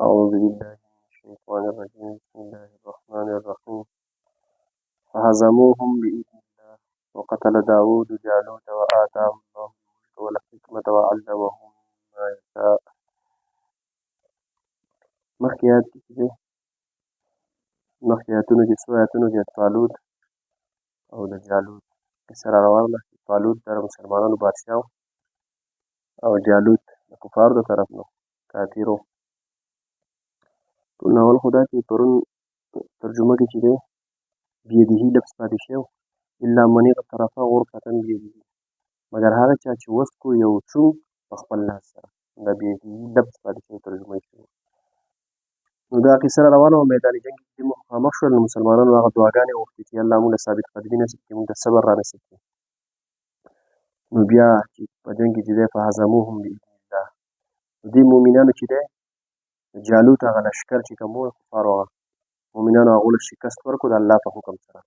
أعوذ بالله من الشيطان الرجيم بسم الله الرحمن الرحيم فهزموهم بإذن الله وقتل داود جالوت وآتاه الله الملك والحكمة وعلمه مما يشاء مخيات كده مخياتونو جسواتونو جات طالوت أو جالوت كسر روانه طالوت در مسلمانانو بادشاو أو جالوت كفار دو طرفنا كافرو قلنا والخداتي ترون ترجمة كده بيده لبس بادشاو إلا من اغترف غرفة بيده مګر هغه چا چې وسکو یو چونګ په خپل لاس سره د بېدي لفظ پاتې شوی ترجمه یې شوې نو دا قصه را روانه وه میدان جنګ کې موږ مخامخ شول نو مسلمانانو هغه دعاګانې وغوښتې چې الله موږ له ثابت قدمي نصیب کړي موږ ته صبر را نصیب کړي نو بیا چې په جنګ کې چې دی فهزموهم باذن الله نو دې مؤمنانو چې دی د جالوت هغه لښکر چې کوم و کفارو هغه مؤمنانو هغو له شکست ورکړو د الله په حکم سره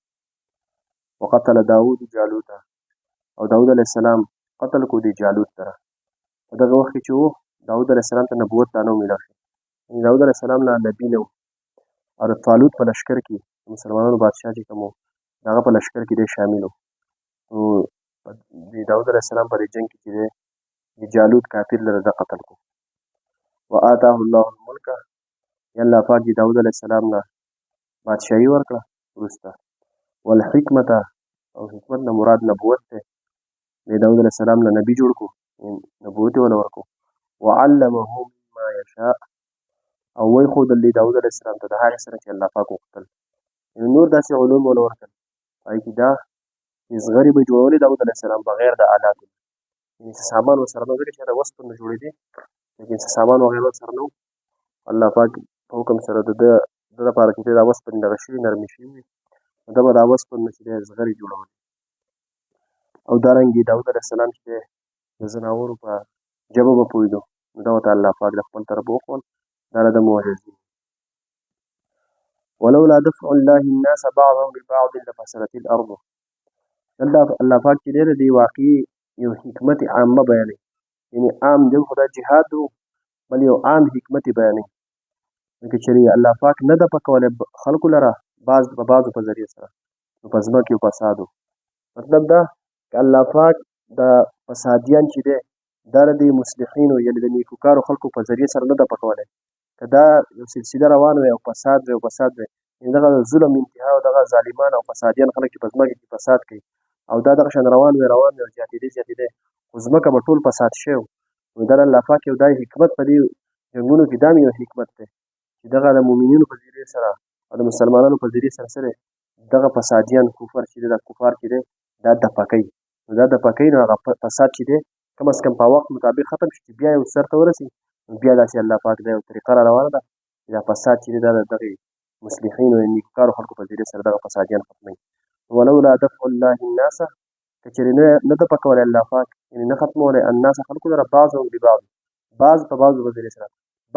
وقتل داود جالوت او داود علیه السلام قتل کو دی جالوت سره په دغه وخت کې چې و داود علیه السلام ته نبوت لا نه و میلاو شوی یعنې داود علیه السلام لا نبي نه و او د طالوت په لښکر کې مسلمانانو بادشاه چې کوم و د هغه په لښکر کې دی شامل و نو د داود علیه السلام په دې جنګ کې چې دی د جالوت کافر لره ده قتل کو وآتاه الله الملک یا الله پاک د داود علیه السلام نه بادشاهي ورکړه وروسته والحکمت او حکمت نه مراد نبوت دی د داود علیه السلام نه نبي جوړ کړو نبوت یې وله ورکړو وعلمه مما یشاء او ویښودل دی داود علیه السلام ته د هغې سره چې الله پاک وغوښتل نور داسې علوم وله ورکړل په هغې کې دا چې زغرې به جوړولې داود علیه السلام بغیر د آلاتو یعنې څه سامان ورسره نه و ځکه چې د وسپن نه جوړېدې لیکن څه سامان وغیره ورسره نه و الله پاک په حکم سره د ده لپاره چې دا وسپنې دغه شوي نرمې شوي وي نو ده به دا وسپن نه چې دی زغرې جوړولې او دارنګې داود علیه السلام چې دی د ځناورو په ژبه به پوهېدو نو دا ورته الله پاک د خپل طرفه وښول دا د معجزې ولولا دفع الله الناس بعضهم ببعض لفسدت الارض دلته الله پاک چې دی د دې واقعي یو حکمت عامه بیانوي یعنې عام دی خو دا جهاد و بل یو عام حکمت یې بیانوي لکه چېرې الله پاک نه ده پکولی خلکو لره بعض په بعضو په ذریعه سره نو په ځمکې یو فساد و مطلب دا که الله پاک د فسادیان چې دی دا د دې مصلحینو یعنې د نیکوکارو خلکو په ذریعه سره نه ده پکولی که دا یو سلسله روان وي او فساد وي او فساد وي یعنې دغه ظلم انتها او دغه ظالمان او فسادیان خلک چې په ځمکه کې فساد کوي او دا دغه شان روان وي او زیاتېدی خو ځمکه به ټول فساد شوی نو دا د الله پاک یو دا حکمت په دې جنګونو کې دا هم یو حکمت دی چې دغه د مؤمنینو په ذریعې سره او د مسلمانانو په ذریعې سره سره دغه فسادیان کفر چې دی دا کفار چې دی دا دفع کوي نو دا دفع کوي نو هغه فساد چې دی کم از کم په وخت مطابق ختم شي چې بیا یو سر ته ورسي نو بیا داسې الله پاک دا یو طریقه را روانه ده چې دا فساد چې دی دا د دغې مصلحینو یعنې نیکوکارو خلکو په ذریعې سره دغه فسادیان ختموي ولولا دفع الله الناس که چېرې نه ده پکولی الله پاک یعنې نه ختمولی الناس خلکو لره بعضهم ببعض بعض په بعضو په ذریعې سره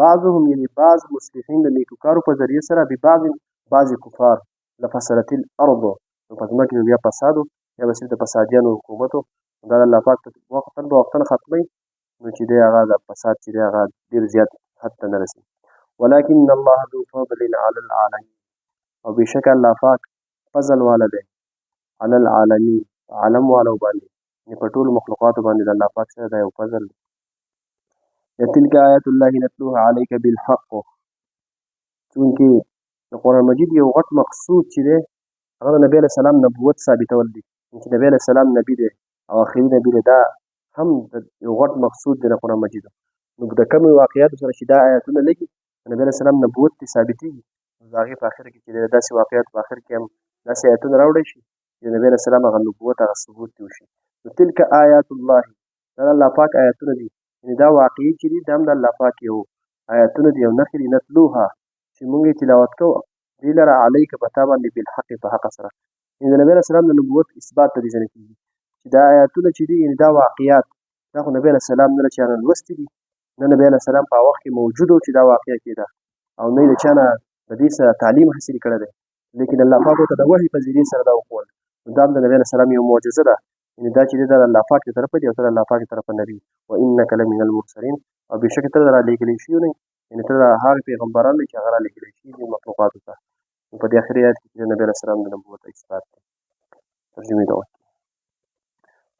بعضهم یعنې بعض مصلحین د نیکوکارو په ذریعې سره ببعض بعضې کفار لفسدت الارض نو په ځمکې نو بیا فساد و یا به صرف د فسادیانو حکومت و دا د الله پاک وقتا به وختن ختموي نو چې دی هغه د فساد چې دی هغه ډېر زیات حد ته نه رسي ولکن الله ذو فضل علی العالمین او بېشکه الله پاک فضل والا دی علی العالمین عالم والو باندې یعنې په ټولو مخلوقاتو باندې د الله پاک سره دا یو فضل دی تلک آیات الله نتلوها علیک بالحق چونکې د قرآن مجید یو غټ مقصود چې دی هغه د نبي علیه السلام نبوت ثابتول دي چې نبي علیه السلام نبي دی او آخري نبي دی دا هم یو غټ مقصود دی د قرآن مجید نو د کمې واقعاتو سره چې دا آیاتونه لګي د نبي علیه السلام نبوت دې ثابتېږي نو د هغې په اخر کې چې داسې واقعات په اخر کې هم داسې آیاتونه راوړی شي چې د نبي علیه السلام هغه نبوت هغه ثبوت دې وشي نو تلک آیات الله دا د الله پاک آیاتونه دي یعنې دا واقعي چې دي دا هم د الله پاک یو آیاتونه دي یو نښې دي نتلوها چې مونږ یې تلاوت کوو دې لره علیک په تا باندې بالحق په حق سره یعنې د نبي علیه السلام د نبوت اثبات ته دې ځنې کېږي چې دا آیاتونه چې دي یعنې دا واقعات دا خو نبي علیه السلام نه له چا نه لوستي دي نه نبي علیه السلام په هغه وخت کې موجود و چې دا واقعه کېده او نه یې د چا نه د دې سره تعلیم حاصل کړی دی لیکن الله پاک ورته د وحي په ذریعې سره دا وښول نو دا هم د نبي علیه السلام یو معجزه ده یعنې دا چې دی دا د الله پاک د طرفه دي او ته د الله پاک د طرفه نه دي وانک لمن المرسلین او بېشکه ته د رالېږلې شوي نه يعني ترى هاي پیغمبران چې هغه را لېږلي شي دي مخلوقاتو ته نو په دې اخري آیت کې د نبي علیه السلام د نبوت اثبات دی ترجمې ته وایي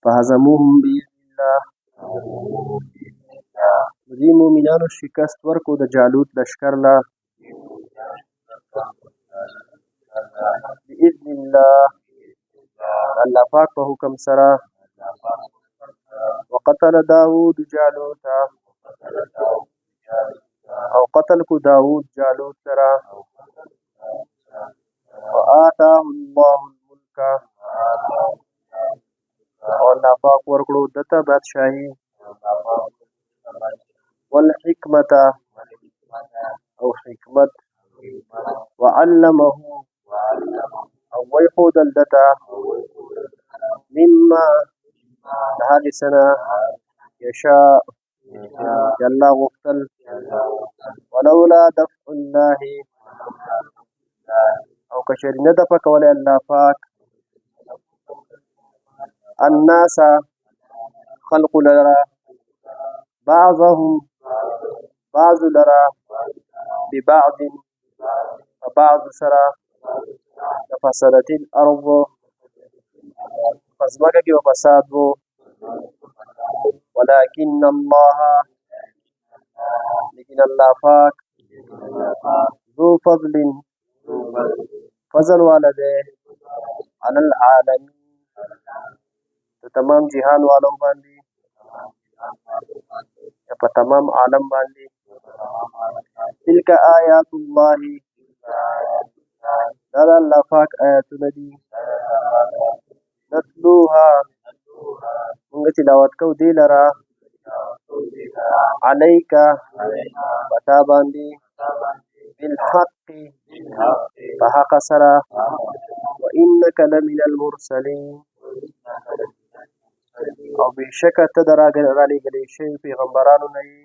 فهزموهم بإذن الله دې مؤمنانو شکست ورکو د جالوت لشکر له بإذن الله الله پاک په حکم سره وقتل داود جالوت او قتل کو داود جالوت سره وآتاه الله الملك او الله پاک ورکړو دته بادشاہي والحکمت او حکمت وعلمه او ويحود الدتا مما هذه سنة يشاء الله غفتل ولولا دفع الله او کشر نه دفع کولی الله پاک الناس خلق لرا بعضهم بعض لرا ببعض فبعض سرا لفسدت الارض فزمکه کې فساد وو ولكن الله لیکن الله پاک ذو فضل فضل والده على العالمين تمام جهان والو باندې په تمام عالم باندې تلك آیات الله دا الله پاک آیاتونه دي نتلوها موږ تلاوت کو دی لرا عليك پتا باندې بالحق فحق سرا وإنك لمن المرسلين او بشک ته درا لېږلي شوي پیغمبرانو نه یې